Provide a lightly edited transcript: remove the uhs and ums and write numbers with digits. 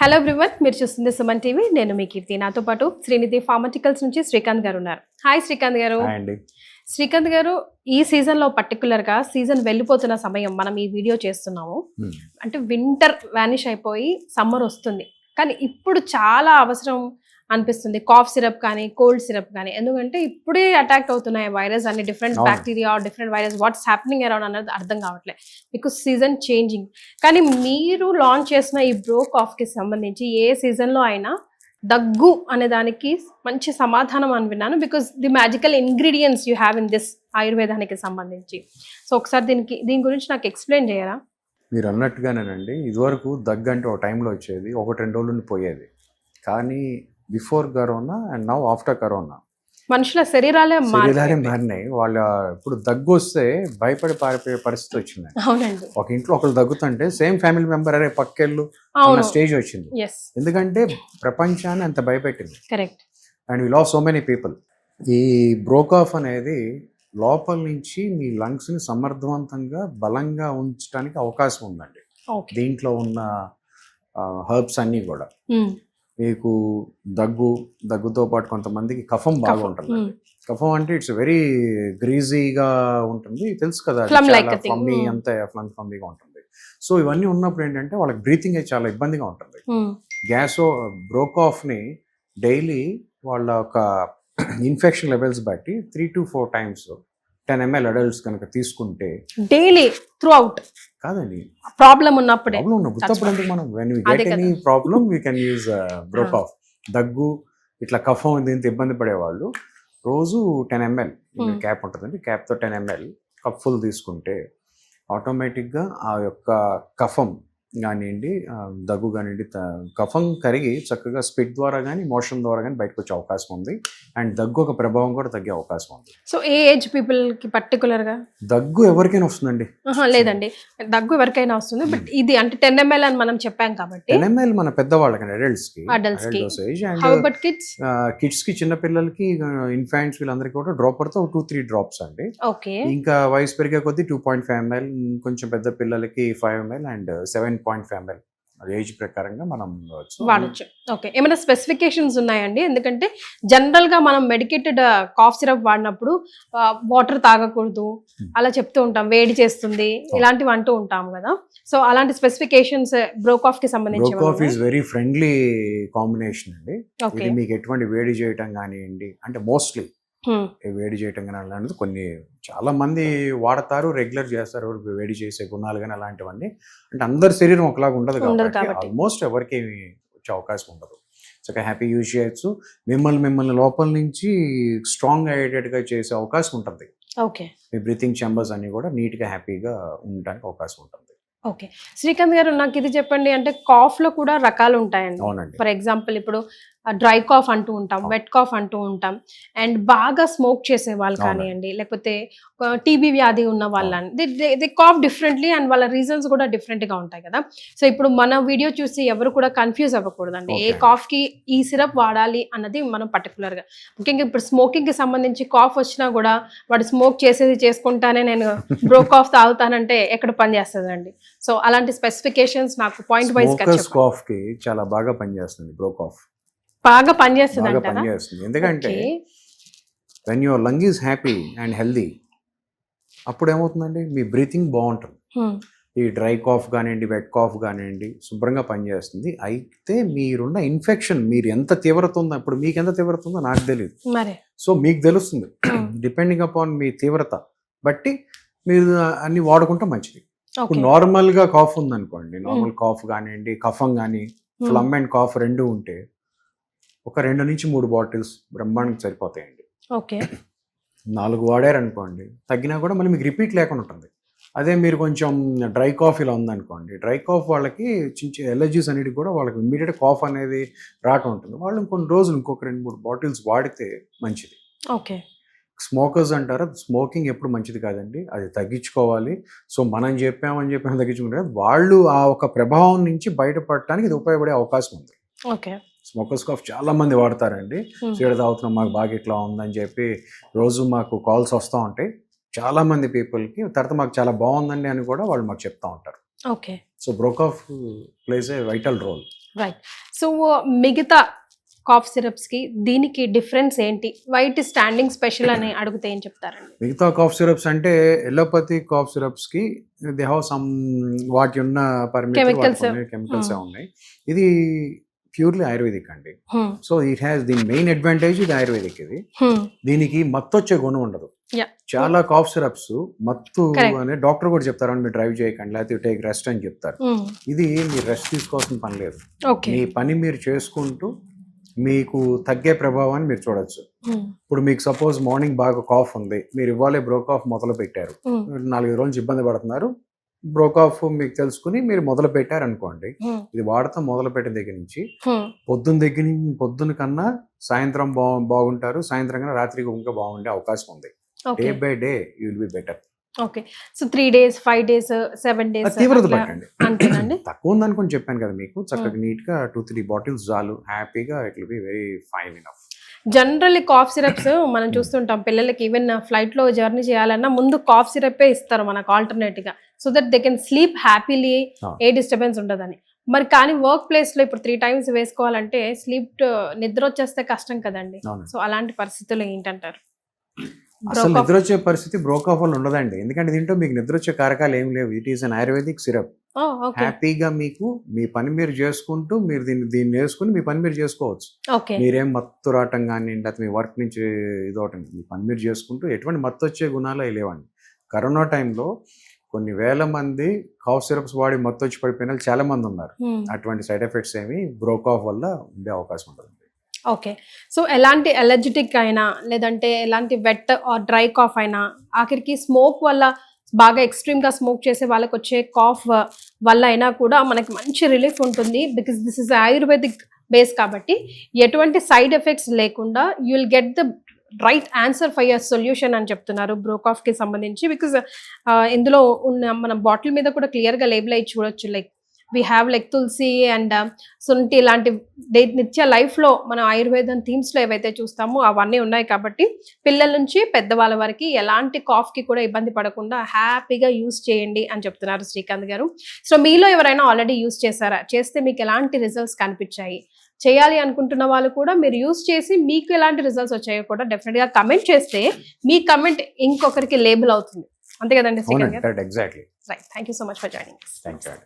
Hello everyone, మీరు చూస్తుంది Suman TV. నేను మీ కీర్తి. నాతో పాటు శ్రీనిధి ఫార్మాటికల్స్ నుంచి శ్రీకాంత్ గారు ఉన్నారు. హాయ్ శ్రీకాంత్ గారు. శ్రీకాంత్ గారు, ఈ సీజన్లో పర్టికులర్గా సీజన్ వెళ్ళిపోతున్న సమయం మనం ఈ వీడియో చేస్తున్నాము. అంటే వింటర్ వానిష్ అయిపోయి సమ్మర్ వస్తుంది, కానీ ఇప్పుడు చాలా అవసరం అనిపిస్తుంది కాఫ్ సిరప్ కానీ కోల్డ్ సిరప్ కానీ. ఎందుకంటే ఇప్పుడే అటాక్ అవుతున్నాయి వైరస్ అన్ని, different bacteria different virus, what's happening around అన్నది అర్థం కావట్లేదు బికాస్ సీజన్ చేంజింగ్. కానీ మీరు లాంచ్ చేసిన ఈ బ్రో కాఫ్కి సంబంధించి ఏ సీజన్లో అయినా దగ్గు అనే దానికి మంచి సమాధానం అని విన్నాను, because the magical ingredients you have in this ఆయుర్వేదానికి సంబంధించి. సో ఒకసారి దీని గురించి నాకు ఎక్స్ప్లెయిన్ చేయరా? మీరు అన్నట్టుగానేనండి, ఇదివరకు దగ్గు అంటే ఒక టైంలో వచ్చేది, 1-2 రోజుల నుండి పోయేది. కానీ before corona and now after corona మనుషుల శరీరాలే మారినాయి. వాళ్ళ ఇప్పుడు దగ్గు వస్తే భయపడి పారిపోయే పరిస్థితి వచ్చింది. అవునండి. ఒక ఇంట్లో ఒకరు దగ్గుతుంటే సేమ్ ఫ్యామిలీ మెంబర్ అరే పక్కెళ్ళు అన్న స్టేజ్ వచ్చింది. ఎందుకంటే ప్రపంచాన్ని అంత భయపెట్టింది. Correct. And we loss so many people. ఈ బ్రోకాఫ్ అనేది లోపల నుంచి మీ లంగ్స్ ని సమర్థవంతంగా బలంగా ఉంచడానికి అవకాశం ఉందండి. దీంట్లో ఉన్న హర్బ్స్ అన్నీ కూడా మీకు దగ్గుతో పాటు కొంతమందికి కఫం బాగా ఉంటుంది. కఫం అంటే ఇట్స్ వెరీ గ్రీజీగా ఉంటుంది, తెలుసు కదా, ఫ్లమ్మీ అంతే ఫ్లమ్మీగా ఉంటుంది. సో ఇవన్నీ ఉన్నప్పుడు ఏంటంటే వాళ్ళకి బ్రీతింగ్ అయితే చాలా ఇబ్బందిగా ఉంటుంది. బ్రోకాఫ్ ని డైలీ వాళ్ళ ఒక ఇన్ఫెక్షన్ లెవెల్స్ బట్టి 3 to 4 times 10 ml అడల్ట్స్ కనుక తీసుకుంటే డైలీ త్రూ అవుట్ కాదండి, ప్రాబ్లం ఉన్నప్పుడు మనం when we get any problem we can use బ్రోకాఫ్. దగ్గు ఇట్లా కఫం దీంతో ఇబ్బంది పడేవాళ్ళు రోజు 10 ml క్యాప్ ఉంటుందండి, క్యాప్తో 10 ml కప్ ఫుల్ తీసుకుంటే ఆటోమేటిక్గా ఆ యొక్క కఫం కానివ్వండి, దగ్గు కానివ్వండి, కఫం కరిగి చక్కగా స్పిట్ ద్వారా కానీ మోషన్ ద్వారా కానీ బయటకు వచ్చే అవకాశం ఉంది. అండ్ దగ్గు ఒక ప్రభావం కూడా తగ్గే అవకాశం ఉంది. సో ఏ ఏజ్ పీపుల్ కి పర్టికులర్ గా దగ్గు ఎవరికైనా వస్తుందండి? లేదండి, దగ్గు ఎవరికైనా వస్తుంది, బట్ ఇది అంటే 10 ml అని మనం చెప్పాం కాబట్టి 10 ml మన పెద్దవాళ్ళకి, అడల్ట్స్ కి. కిడ్స్ కి, చిన్న పిల్లలకి, ఇన్ఫాంట్స్ వీళ్ళందరికీ కూడా డ్రాప్ పడితే 2-3 డ్రాప్స్ అండి. ఇంకా వయసు పెరిగే కొద్దీ 2.5 ml, కొంచెం పెద్ద పిల్లలకి 5 ml అండ్ 7.5 ml ఏజ్ ప్రకారంగా మనం వాడచ్చు. ఓకే, ఏమైనా స్పెసిఫికేషన్స్ ఉన్నాయండి? ఎందుకంటే జనరల్ గా మనం మెడికేటెడ్ కాఫ్ సిరప్ వాడినప్పుడు వాటర్ తాగకూడదు అలా చెప్తూ ఉంటాం, వేడి చేస్తుంది ఇలాంటివి అంటూ ఉంటాం కదా. సో అలాంటి స్పెసిఫికేషన్స్ బ్రోకాఫ్ కి సంబంధించి? బ్రోకాఫ్ ఈజ్ వెరీ ఫ్రెండ్లీ కాంబినేషన్ అండి. ఇది మీకు ఎటువంటి వేడి చేయటం కానివ్వండి, అంటే మోస్ట్లీ వేడి చేయటం కానీ అలాంటిది కొన్ని చాలా మంది వాడతారు, రెగ్యులర్ చేస్తారు, వేడి చేసే గుణాలు కానీ అలాంటివన్నీ. అంటే అందరి శరీరం ఒకలాగా ఉండదు కాబట్టి ఆల్మోస్ట్ ఎవరికి వచ్చే అవకాశం ఉండదు. సో హ్యాపీ యూజ్ చేయొచ్చు. మిమ్మల్ని లోపల నుంచి స్ట్రాంగ్ అయ్యేటట్టుగా చేసే అవకాశం ఉంటుంది. మీ బ్రీతింగ్ ఛాంబర్స్ అన్ని కూడా నీట్గా హ్యాపీగా ఉండడానికి అవకాశం ఉంటుంది. ఓకే, శ్రీకాంత్ గారు నాకు ఇది చెప్పండి, అంటే కాఫ్ లో కూడా రకాలు ఉంటాయండి. ఫర్ ఎగ్జాంపుల్ ఇప్పుడు డ్రై కాఫ్ అంటూ ఉంటాం, వెట్ కాఫ్ అంటూ ఉంటాం, అండ్ బాగా స్మోక్ చేసే వాళ్ళు కానివ్వండి, లేకపోతే టీబీ వ్యాధి ఉన్న వాళ్ళని దే కాఫ్ డిఫరెంట్లీ అండ్ వాళ్ళ రీజన్స్ కూడా డిఫరెంట్ గా ఉంటాయి కదా. సో ఇప్పుడు మన వీడియో చూసి ఎవరు కూడా కన్ఫ్యూజ్ అవ్వకూడదండి, ఏ కాఫ్ కి ఈ సిరప్ వాడాలి అన్నది మనం పర్టికులర్ గా. ముఖ్యంగా ఇప్పుడు స్మోకింగ్ కి సంబంధించి కాఫ్ వచ్చినా కూడా వాడు స్మోక్ చేసుకుంటానే నేను బ్రో కాఫ్ తాగుతానంటే ఎక్కడ పని చేస్తుందండి? సో అలాంటి స్పెసిఫికేషన్స్ నాకు పాయింట్ వైజ్ కాఫ్ కి చాలా బాగా పనిచేస్తుంది. బ్రో కాఫ్ బాగా పనిచేస్తుంది, ఎందుకంటే when your lung is happy and healthy, అప్పుడు ఏమవుతుందండి, మీ బ్రీతింగ్ బాగుంటుంది. ఈ డ్రై కాఫ్ కానివ్వండి, వెట్ కాఫ్ కానివ్వండి శుభ్రంగా పనిచేస్తుంది. అయితే మీరున్న ఇన్ఫెక్షన్ మీరు ఎంత తీవ్రత ఉందో, ఇప్పుడు మీకు ఎంత తీవ్రత ఉందో నాకు తెలియదు, సో మీకు తెలుస్తుంది. డిపెండింగ్ అపాన్ మీ తీవ్రత బట్టి మీరు అన్ని వాడుకుంటే మంచిది. ఇప్పుడు నార్మల్గా కాఫ్ ఉందనుకోండి, నార్మల్ కాఫ్ కానివ్వండి, కఫం కానీ, ఫ్లమ్ అండ్ కాఫ్ రెండు ఉంటే ఒక 2 నుంచి 3 బాటిల్స్ బ్రహ్మాండంగా సరిపోతాయండి. 4 వాడారనుకోండి, తగ్గినా కూడా మళ్ళీ మీకు రిపీట్ లేకుండా ఉంటుంది. అదే మీరు కొంచెం డ్రై కాఫ్ ఇలా ఉందనుకోండి, డ్రై కాఫ్ వాళ్ళకి చిన్న ఎలర్జీస్ అనేవి కూడా వాళ్ళకి ఇమ్మీడియట్ కాఫ్ అనేది రావటం ఉంటుంది. వాళ్ళు కొన్ని రోజులు ఇంకొక 2-3 బాటిల్స్ వాడితే మంచిది. స్మోకర్స్ అంటారా, స్మోకింగ్ ఎప్పుడు మంచిది కాదండి, అది తగ్గించుకోవాలి. సో మనం చెప్పామని తగ్గించుకుంటే వాళ్ళు ఆ ఒక ప్రభావం నుంచి బయటపడటానికి ఇది ఉపయోగపడే అవకాశం ఉంది. స్మోకర్స్ కాఫ్ చాలా మంది వాడతారండి. సీడ తాగుతున్నాం, మాకు బాగా ఇట్లా ఉందని చెప్పి రోజు మాకు కాల్స్ వస్తూ ఉంటాయి. చాలా మంది పీపుల్కి తర్వాత మాకు చాలా బాగుందండి అని కూడా వాళ్ళు మాకు చెప్తా ఉంటారు. సో బ్రోకాఫ్ plays a vital role. Right. So మిగతా కాఫ్ సిరప్స్ కి దీనికి డిఫరెన్స్ ఏంటి? వైట్ స్టాండింగ్ స్పెషల్ అని అడిగితే ఏం చెప్తారండి? మిగతా కాఫ్ సిరప్స్ అంటే ఎలోపతి కాఫ్ సిరప్స్ కి దే హావ్ సమ్ వాటి ఉన్న Chemicals. కెమికల్స్ ఉన్నాయి. ఇది ప్యూర్లీ ఆయుర్వేదిక్ అండి. So it has the main advantage ఇది ఆయుర్వేదిక్. ఇది దీనికి మత్తు వచ్చే గుణం ఉండదు. చాలా కాఫ్ సిరప్స్ మత్తు Correct. అనే డాక్టర్ కూడా చెప్తారు, మీరు డ్రైవ్ చేయకండి లేకపోతే టేక్ రెస్ట్ అని చెప్తారు. ఇది మీరు రెస్ట్ తీసుకోవాల్సిన పని లేదు. ఓకే. మీ పని మీరు చేసుకుంటూ మీకు తగ్గే ప్రభావాన్ని మీరు చూడొచ్చు. ఇప్పుడు మీకు సపోజ్ మార్నింగ్ బాగా కాఫ్ ఉంది, మీరు ఇవ్వాలి బ్రో కాఫ్ మొదలు పెట్టారు, 4 రోజులు ఇబ్బంది పడుతున్నారు, బ్రో కాఫ్ మీకు తెలుసుకుని మీరు మొదలు పెట్టారు అనుకోండి, ఇది వాడతాం మొదలు పెట్టిన దగ్గర నుంచి పొద్దున్న కన్నా సాయంత్రం బాగుంటారు, సాయంత్రం కన్నా రాత్రికి ఇంకా బాగుండే అవకాశం ఉంది. Day by day you will be better. Okay. So 3 days, 5 days, 7 days తీవ్రత పెట్టండి. అంతేనండి. తక్కువ ఉందనుకుని చెప్పాను కదా మీకు, చక్కగా నీట్ గా 2-3 బాటిల్స్ చాలు, హ్యాపీగా it will be very fine enough. Generally cough syrups మనం చూస్తుంటాం పిల్లలకి, ఈవెన్ ఫ్లైట్ లో జర్నీ చేయాలన్నా ముందు కాఫ్ సిరప్ ఇస్తారు మనకు ఆల్టర్నేట్ గా, so that they can sleep happily, A disturbance ఉండదని. మరి కానీ వర్క్ ప్లేస్ లో ఇప్పుడు 3 times వేసుకోవాలంటే నిద్ర వచ్చేస్తే కష్టం కదండి. సో అలాంటి పరిస్థితుల్లో ఏంటంటారు? అసలు నిద్ర వచ్చే పరిస్థితి బ్రోకాఫ్ వల్ల ఉండదండి, ఎందుకంటే దీంట్లో మీకు నిద్ర వచ్చే కారకాలు ఏం లేవు. It is an ayurvedic syrup. హ్యాపీగా మీకు మీ పని మీరు చేసుకుంటూ మీరు దీన్ని వేసుకుని మీ పని మీరు చేసుకోవచ్చు. మీరేం మత్తు రావటం కానీ లేకపోతే మీ వర్క్ నుంచి ఇదవటం, మీ పని మీరు చేసుకుంటూ ఎటువంటి మత్తు వచ్చే గుణాలు అవి లేవండి. కరోనా టైంలో కొన్ని వేల మంది కాఫ్ సిరప్స్ వాడి మత్తు వచ్చి పడిపోయిన వాళ్ళు చాలా మంది ఉన్నారు. అటువంటి సైడ్ ఎఫెక్ట్స్ ఏమి బ్రోకాఫ్ వల్ల ఉండే అవకాశం ఉంటుంది. ఓకే. సో ఎలాంటి ఎలర్జిటిక్ అయినా లేదంటే ఎలాంటి వెట్ ఆర్ డ్రై కాఫ్ అయినా, ఆఖరికి స్మోక్ వల్ల బాగా ఎక్స్ట్రీమ్ గా స్మోక్ చేసే వాళ్ళకి వచ్చే కాఫ్ వల్ల అయినా కూడా మనకి మంచి రిలీఫ్ ఉంటుంది. Because this is ayurvedic base కాబట్టి ఎటువంటి సైడ్ ఎఫెక్ట్స్ లేకుండా you will get the right answer for your solution అని చెప్తున్నారు బ్రోకాఫ్ కి సంబంధించి. బికాస్ ఇందులో ఉన్న మన బాటిల్ మీద కూడా క్లియర్ గా లేబుల్ అయ్యి చూడొచ్చు, like we have like tulsi and shunthi ఇలాంటి నిత్య లైఫ్లో మనం ఆయుర్వేదం థీమ్స్లో ఏవైతే చూస్తామో అవన్నీ ఉన్నాయి కాబట్టి పిల్లల నుంచి పెద్దవాళ్ళ వరకు ఎలాంటి కాఫ్కి కూడా ఇబ్బంది పడకుండా హ్యాపీగా యూస్ చేయండి అని చెప్తున్నారు శ్రీకాంత్ గారు. సో మీలో ఎవరైనా ఆల్రెడీ యూస్ చేశారా, చేస్తే మీకు ఎలాంటి రిజల్ట్స్ కనిపించాయి, చేయాలి అనుకుంటున్న వాళ్ళు కూడా మీరు యూస్ చేసి మీకు ఎలాంటి రిజల్ట్స్ వచ్చాయో కూడా డెఫినెట్గా కమెంట్ చేస్తే మీ కమెంట్ ఇంకొకరికి లేబుల్ అవుతుంది. అంతే కదండి శ్రీకాంత్ గారు? Exactly. Right. Thank you so much for joining. Thank you.